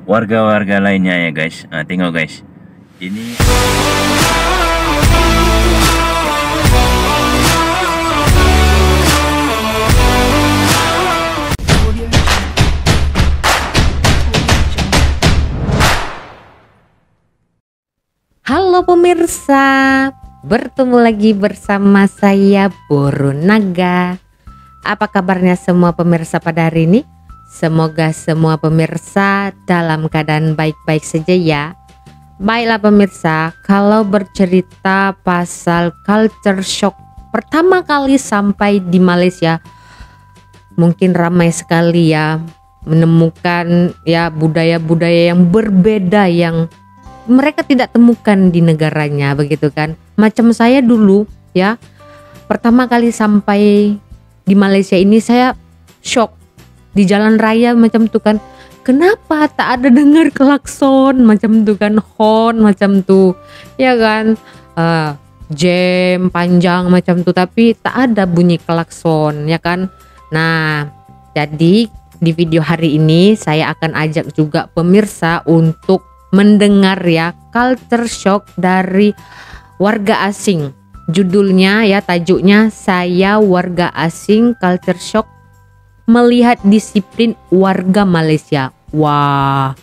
warga-warga lainnya ya guys. Tengok guys, ini Halo pemirsa, bertemu lagi bersama saya Boro Naga. Apa kabarnya semua pemirsa pada hari ini? Semoga semua pemirsa dalam keadaan baik-baik saja ya. Baiklah pemirsa, kalau bercerita pasal culture shock pertama kali sampai di Malaysia, mungkin ramai sekali ya menemukan ya budaya-budaya yang berbeda yang mereka tidak temukan di negaranya, begitu kan. Macam saya dulu ya, pertama kali sampai di Malaysia ini saya shock di jalan raya macam tuh kan. Kenapa tak ada dengar klakson macam tuh kan, horn macam tuh ya kan, jam panjang macam tuh, tapi tak ada bunyi klakson ya kan. Nah, jadi di video hari ini saya akan ajak juga pemirsa untuk mendengar ya culture shock dari warga asing. Judulnya ya, tajuknya Saya Warga Asing Culture Shock Melihat Disiplin Warga Malaysia. Wah,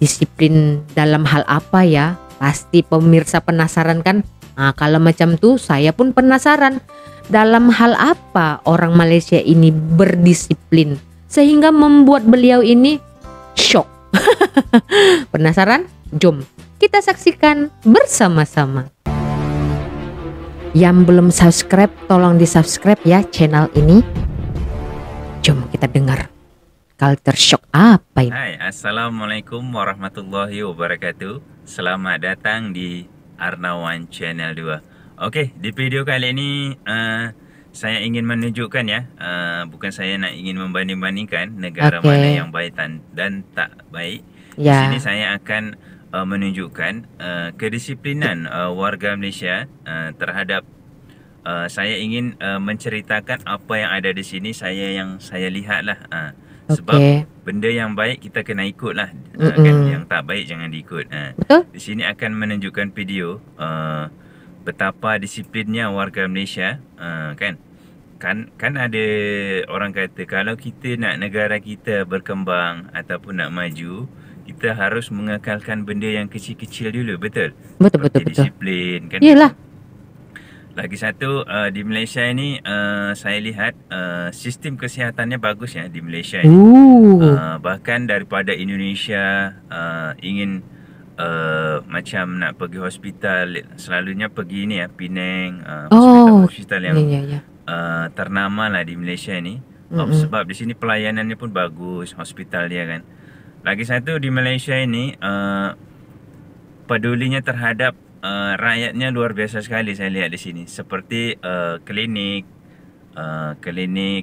disiplin dalam hal apa ya? Pasti pemirsa penasaran kan? Nah, kalau macam tuh saya pun penasaran. Dalam hal apa orang Malaysia ini berdisiplin sehingga membuat beliau ini shock? Penasaran? Jom kita saksikan bersama-sama. Yang belum subscribe, tolong di subscribe ya channel ini. Jom kita dengar culture shock apa ini. Hai, assalamualaikum warahmatullahi wabarakatuh. Selamat datang di Arnawan Channel 2. Oke, di video kali ini saya ingin menunjukkan ya, bukan saya nak ingin membanding-bandingkan negara mana yang baik dan tak baik. Ya. Di sini saya akan menunjukkan kedisiplinan warga Malaysia terhadap saya ingin menceritakan apa yang ada di sini, yang saya lihat lah. Sebab benda yang baik kita kena ikut lah, kan, yang tak baik jangan diikut. Di sini akan menunjukkan video betapa disiplinnya warga Malaysia, kan ada orang kata kalau kita nak negara kita berkembang ataupun nak maju, kita harus mengekalkan benda yang kecil-kecil dulu, betul? Betul. Disiplin kan. Iyalah. Lagi satu, di Malaysia ini saya lihat sistem kesihatannya bagus ya di Malaysia ini. Bahkan daripada Indonesia, ingin macam nak pergi hospital, selalunya pergi ini ya, Penang, hospital yang ternama lah di Malaysia ini. Sebab di sini pelayanannya pun bagus, hospital dia kan. Lagi satu, di Malaysia ini pedulinya terhadap rakyatnya luar biasa sekali saya lihat di sini. Seperti klinik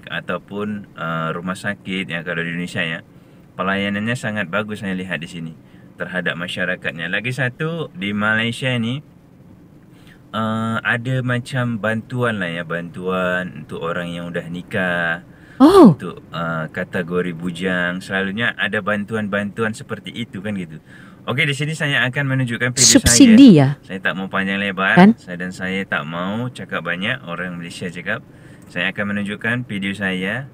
ataupun rumah sakit yang kalau di Indonesia ya, pelayanannya sangat bagus saya lihat di sini terhadap masyarakatnya. Lagi satu, di Malaysia ini ada macam bantuan lah ya, bantuan untuk orang yang udah nikah. Untuk kategori bujang, selalunya ada bantuan-bantuan seperti itu kan gitu. Okey, di sini saya akan menunjukkan video subsidi saya. Ya? Saya tak mau panjang lebar kan? Saya tak mau cakap banyak, orang Malaysia cakap. Saya akan menunjukkan video saya.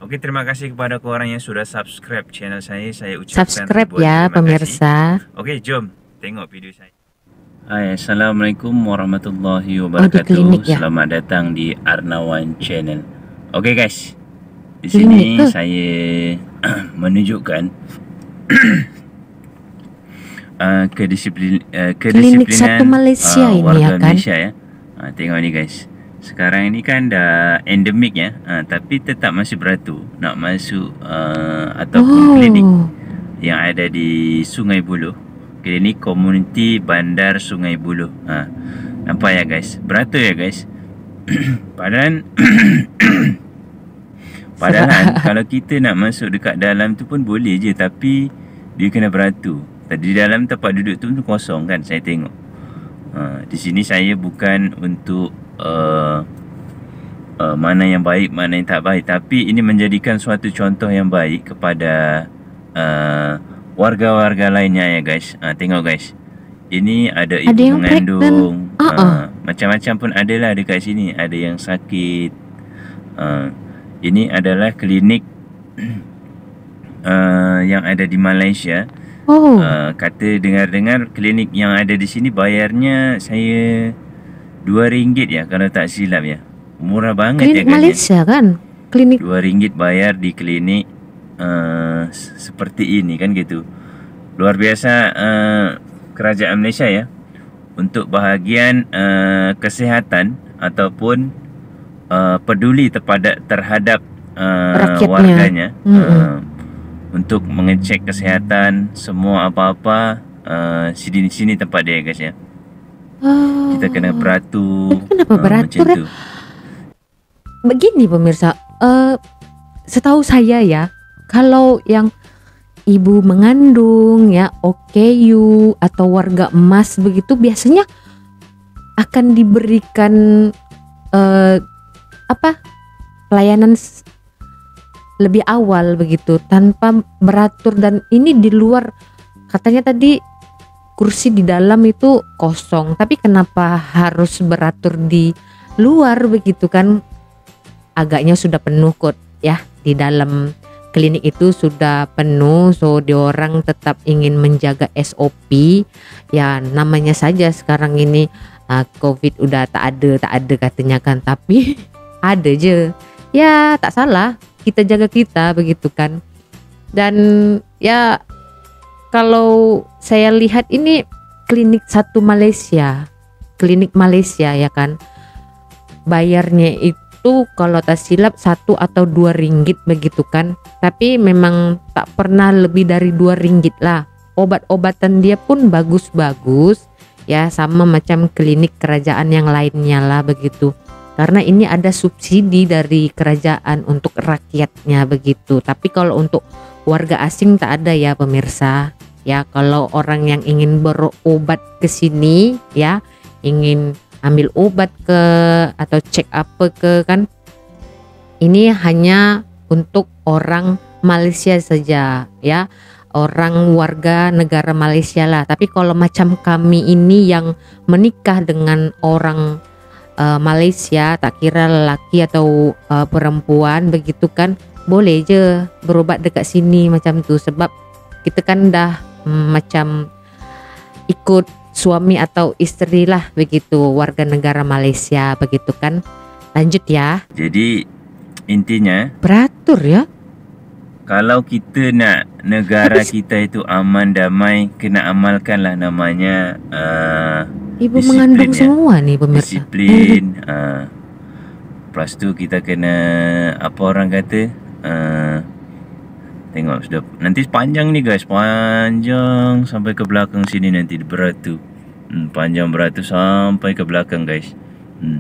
Okey, terima kasih kepada korang yang sudah subscribe channel saya. Saya ucapkan subscribe ya pemirsa. Okey, jom tengok video saya. Hai, assalamualaikum warahmatullahi wabarakatuh. Ya? Selamat datang di Arnawan Channel. Okey guys, di sini saya menunjukkan kedisiplinan satu Malaysia ini warga ya kan? Malaysia ya. Tengok ni guys, sekarang ini kan dah endemik ya, tapi tetap masih beratur nak masuk ataupun klinik yang ada di Sungai Buloh, klinik komuniti Bandar Sungai Buloh. Nampak ya guys, beratur ya guys. Padahal kalau kita nak masuk dekat dalam tu pun boleh je, tapi dia kena beratur. Tadi dalam tempat duduk tu kosong kan, saya tengok. Di sini saya bukan untuk mana yang baik, mana yang tak baik, tapi ini menjadikan suatu contoh yang baik kepada warga-warga lainnya ya guys. Tengok guys. Ini ada Ada ibu yang mengandung. pregnant. Macam-macam pun ada lah dekat sini. Ada yang sakit. Ini adalah klinik yang ada di Malaysia. Oh, Kata dengar-dengar klinik yang ada di sini bayarnya saya RM2 ya kalau tak silap ya. Murah banget ya klinik guys. Malaysia kan? Klinik. RM2 bayar di klinik seperti ini kan gitu. Luar biasa kerajaan Malaysia ya untuk bahagian kesihatan ataupun peduli terhadap Rakyatnya. warganya. Untuk mengecek kesihatan semua apa-apa sini tempat dia guys ya. Oh. Kita kena beratur. Kenapa beratur macam ya? tu. Begini pemirsa, setahu saya ya, kalau yang ibu mengandung ya, OKU atau warga emas begitu biasanya akan diberikan pelayanan lebih awal begitu tanpa beratur, dan ini di luar, katanya tadi kursi di dalam itu kosong, tapi kenapa harus beratur di luar begitu kan? Agaknya sudah penuh kok ya, di dalam klinik itu sudah penuh, so diorang tetap ingin menjaga SOP ya, namanya saja sekarang ini COVID udah tak ada katanya kan, tapi ada je ya, tak salah kita jaga kita begitu kan. Dan ya kalau saya lihat ini klinik Malaysia ya kan, bayarnya itu kalau tak silap 1 atau 2 ringgit begitu kan, tapi memang tak pernah lebih dari 2 ringgit lah. Obat-obatan dia pun bagus-bagus ya, sama macam klinik kerajaan yang lainnya lah begitu, karena ini ada subsidi dari kerajaan untuk rakyatnya begitu. Tapi kalau untuk warga asing tak ada ya pemirsa ya. Kalau orang yang ingin berobat ke sini ya, ingin ambil obat ke atau cek apa ke kan, ini hanya untuk orang Malaysia saja ya, orang warga negara Malaysia lah. Tapi kalau macam kami ini yang menikah dengan orang Malaysia, tak kira lelaki atau perempuan begitu kan, boleh je berobat dekat sini macam tu, sebab kita kan dah macam ikut suami atau istri lah begitu, warga negara Malaysia begitu kan. Lanjut ya. Jadi intinya Beratur ya. kalau kita nak negara kita itu aman damai, kena amalkanlah namanya Ibu disiplin mengandung ya. semua nih pemirsa. Disiplin. Lepas tu kita kena apa orang kata, tengok sudah nanti panjang ni guys, panjang sampai ke belakang sini nanti beratur. Panjang beratur sampai ke belakang guys.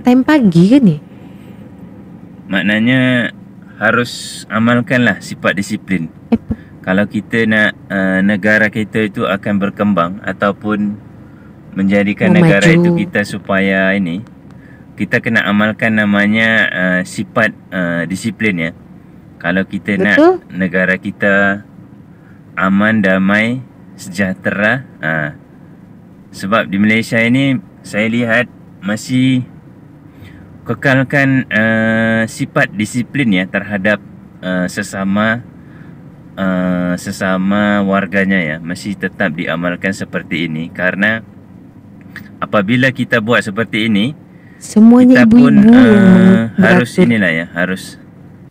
Time pagi kan ni? Maknanya harus amalkanlah sifat disiplin. Kalau kita nak negara kita itu akan berkembang ataupun menjadikan Mau negara maju. itu kita supaya ini, kita kena amalkan namanya sifat disiplin ya. Kalau kita Betul. nak negara kita aman, damai, sejahtera, sebab di Malaysia ini saya lihat masih kekalkan sifat disiplin ya terhadap sesama warganya ya, masih tetap diamalkan seperti ini. Karena apabila kita buat seperti ini, Semuanya kita pun ibu-ibu yang harus beratur. inilah ya, harus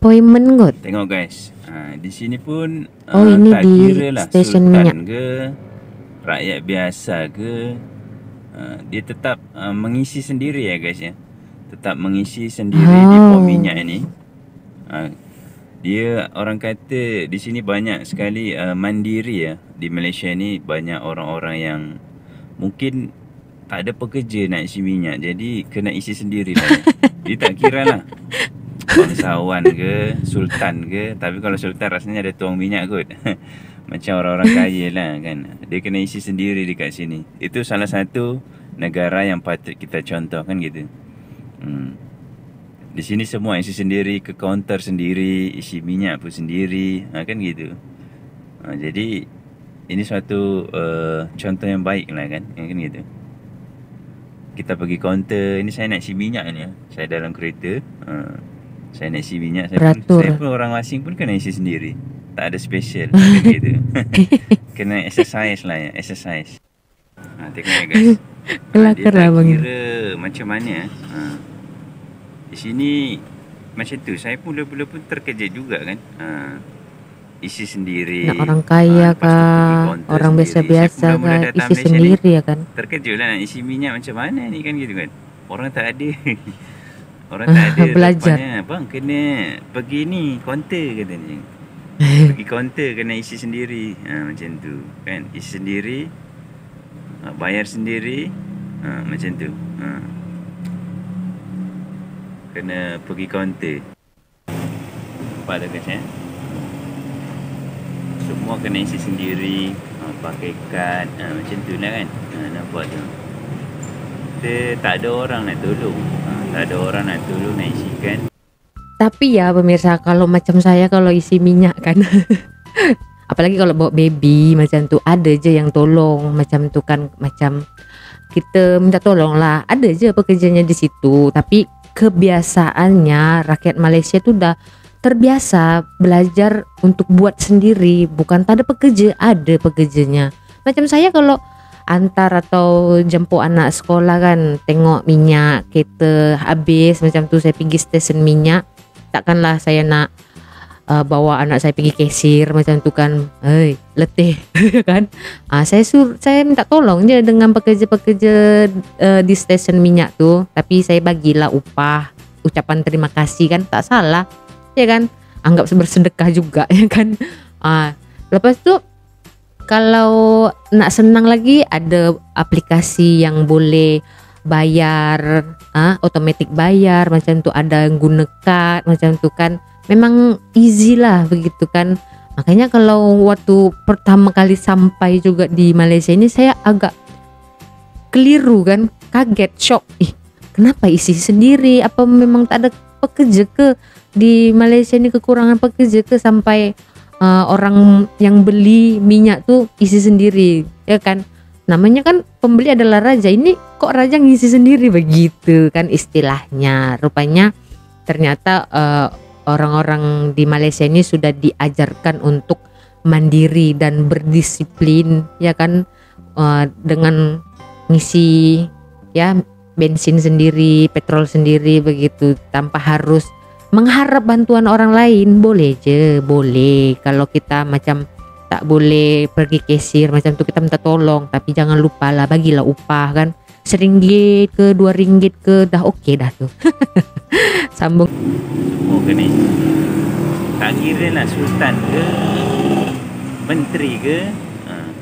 Appointment kot. tengok guys. Di sini pun Oh, ini tak di kira lah stesen sultan minyak. ke rakyat biasa ke, dia tetap mengisi sendiri ya guys ya. Tetap mengisi sendiri di pom minyak ini. Dia orang kata di sini banyak sekali mandiri ya. Di Malaysia ni banyak orang-orang yang mungkin tak ada pekerja nak isi minyak, jadi kena isi sendiri lah ya. Dia tak kira lah bangsawan ke, sultan ke. Tapi kalau sultan rasanya ada tuang minyak kot. Macam orang-orang kaya lah kan. Dia kena isi sendiri dekat sini. Itu salah satu negara yang patut kita contoh kan gitu. Di sini semua isi sendiri, ke kaunter sendiri, isi minyak pun sendiri, kan gitu. Jadi ini suatu contoh yang baik lah kan gitu. Kita pergi kaunter, ini saya nak isi minyak ni, saya dalam kereta, saya nak isi minyak, saya pun orang asing pun kena isi sendiri, tak ada special gitu. Kena exercise lah ya, exercise. Tengok ya guys. Dia tak kira macam mana. Di sini macam tu, saya mula-mula pun terkejut juga kan. Isi sendiri. Nak orang kaya kah, orang biasa-biasa kah, isi sendiri ya kan. Terkejut lah nak isi minyak macam mana ni kan gitu kan. Orang tak ada. Orang tak ada belajar. Bang kena pergi ni kaunter katanya. Pergi kaunter kena isi sendiri. Macam tu kan. Isi sendiri, bayar sendiri, macam tu. Kena pergi kaunter. Nampak tak guys ya? Semua kena isi sendiri, pakai kad, macam tu lah kan. Nampak tu. Kita tak ada orang nak tolong. Tak ada orang nak tolong nak isikan. Tapi ya pemirsa, kalau macam saya kalau isi minyak kan apalagi kalau bawa baby macam tu, ada je yang tolong macam tu kan. Macam kita minta tolong lah, ada je pekerjanya di situ. Tapi kebiasaannya rakyat Malaysia tu dah terbiasa belajar untuk buat sendiri, bukan tak ada pekerja, ada pekerjanya. Macam saya kalau antar atau jemput anak sekolah kan, tengok minyak kereta habis macam tu, saya pergi stesen minyak, takkanlah saya nak bawa anak saya pergi kasir macam tu kan, letih kan. Saya minta tolong je dengan pekerja-pekerja di stesen minyak tu, tapi saya bagilah upah, ucapan terima kasih kan, tak salah ya kan, anggap bersedekah juga ya kan. Lepas tu kalau nak senang lagi, ada aplikasi yang boleh bayar, automatic bayar macam tu, ada yang guna kad macam tu kan. Memang easy lah begitu kan. Makanya kalau waktu pertama kali sampai juga di Malaysia ini, saya agak keliru kan, kaget, shock. Kenapa isi sendiri? Apa memang tak ada pekerja ke di Malaysia ini, kekurangan pekerja ke sampai orang yang beli minyak tuh isi sendiri ya kan. Namanya kan pembeli adalah raja, ini kok raja ngisi sendiri begitu kan istilahnya. Rupanya ternyata orang-orang di Malaysia ini sudah diajarkan untuk mandiri dan berdisiplin ya kan, dengan ngisi ya bensin sendiri, petrol sendiri begitu, tanpa harus mengharap bantuan orang lain. Boleh je, boleh. Kalau kita macam tak boleh pergi kasir macam tu, kita minta tolong, tapi jangan lupa lah bagilah upah kan, RM1 ke RM2 ke, dah okey dah tu. Sambung. Semua kena isi. Tak kira lah sultan ke menteri ke,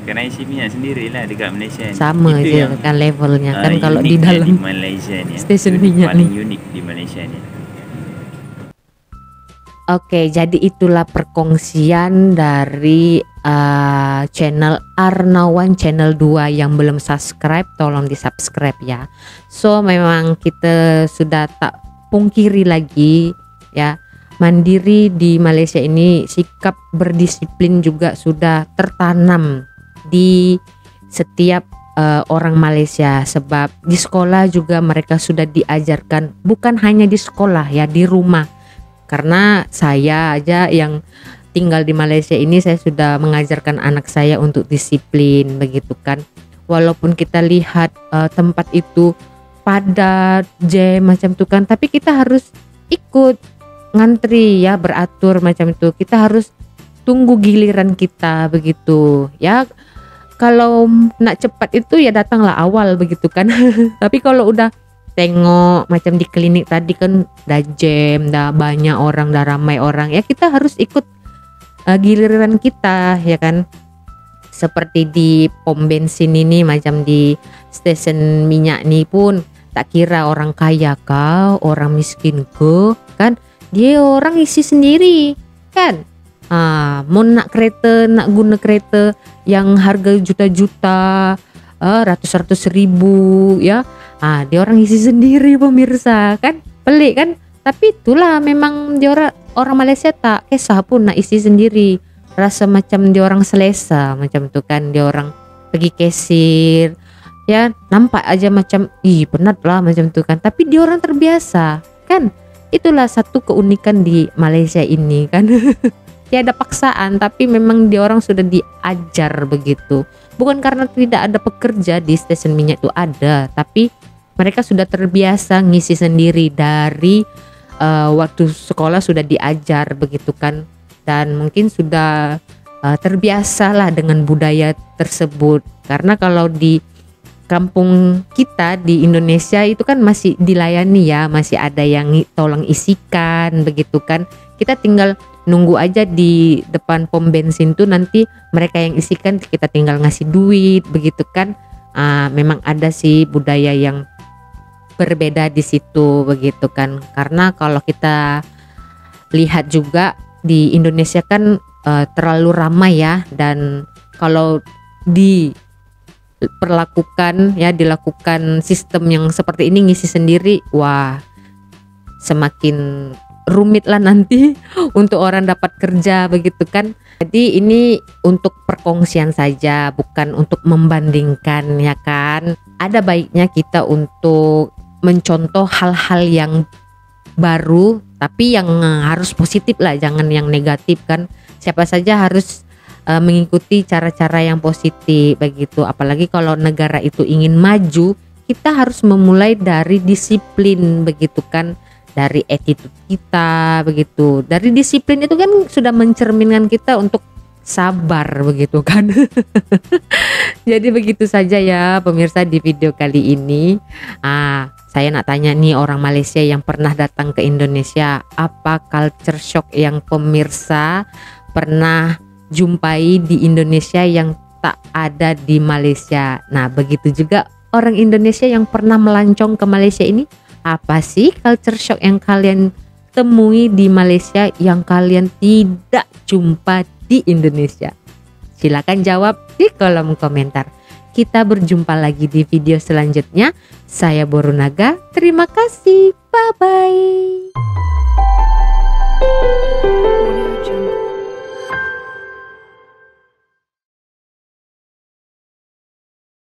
kena isi minyak sendirilah dekat Malaysia ni. Sama itu je kan levelnya kan kalau di dalam di Malaysia ni, stesen minyak paling ni. unik di Malaysia ni. Oke, jadi itulah perkongsian dari channel Arnawan channel 2. Yang belum subscribe tolong di subscribe ya. So memang kita sudah tak pungkiri lagi ya, mandiri di Malaysia ini, sikap berdisiplin juga sudah tertanam di setiap orang Malaysia. Sebab di sekolah juga mereka sudah diajarkan, bukan hanya di sekolah ya, di rumah. Karena saya aja yang tinggal di Malaysia ini, saya sudah mengajarkan anak saya untuk disiplin begitu kan. Walaupun kita lihat tempat itu padat, jam macam itu kan, tapi kita harus ikut ngantri ya, beratur macam itu. Kita harus tunggu giliran kita begitu ya. Kalau nak cepat itu ya datanglah awal begitu kan. Tapi kalau udah tengok macam di klinik tadi kan, dah jam, dah banyak orang, dah ramai orang ya, kita harus ikut giliran kita ya kan. Seperti di pom bensin ini, macam di stesen minyak ni pun tak kira orang kaya kah, orang miskin ke kan, dia orang isi sendiri kan. Mau nak kereta, nak guna kereta yang harga juta-juta, ratus-ratus ribu ya, dia orang isi sendiri pemirsa kan. Pelik kan, tapi itulah memang dia orang Malaysia tak kisah pun nak isi sendiri. rasa macam dia orang selesa, macam tuh kan, dia orang pergi kasir, ya nampak aja macam ih penat lah macam tuh kan, tapi dia orang terbiasa kan. Itulah satu keunikan di Malaysia ini kan. Tiada paksaan, tapi memang dia orang sudah diajar begitu. Bukan karena tidak ada pekerja di stasiun minyak itu, ada, tapi mereka sudah terbiasa ngisi sendiri dari waktu sekolah sudah diajar begitu kan, dan mungkin sudah terbiasa lah dengan budaya tersebut. Karena kalau di kampung kita di Indonesia itu kan masih dilayani ya, masih ada yang tolong isikan begitu kan. Kita tinggal nunggu aja di depan pom bensin tuh, nanti mereka yang isikan, kita tinggal ngasih duit begitu kan. Memang ada sih budaya yang berbeda di situ begitu kan. Karena kalau kita lihat juga di Indonesia kan terlalu ramai ya, dan kalau dilakukan sistem yang seperti ini ngisi sendiri, wah semakin rumit lah nanti untuk orang dapat kerja begitu kan. Jadi ini untuk perkongsian saja, bukan untuk membandingkan ya kan. Ada baiknya kita untuk mencontoh hal-hal yang baru, tapi yang harus positif lah, jangan yang negatif kan. Siapa saja harus mengikuti cara-cara yang positif begitu. Apalagi kalau negara itu ingin maju, kita harus memulai dari disiplin begitu kan, dari attitude kita begitu. Dari disiplin itu kan sudah mencerminkan kita untuk sabar begitu kan. Jadi begitu saja ya pemirsa di video kali ini. Saya nak tanya nih, orang Malaysia yang pernah datang ke Indonesia, apa culture shock yang pemirsa pernah jumpai di Indonesia yang tak ada di Malaysia? Nah begitu juga orang Indonesia yang pernah melancong ke Malaysia ini, apa sih culture shock yang kalian temui di Malaysia yang kalian tidak jumpa di Indonesia? Silakan jawab di kolom komentar. Kita berjumpa lagi di video selanjutnya. Saya Boru Naga, terima kasih, bye bye.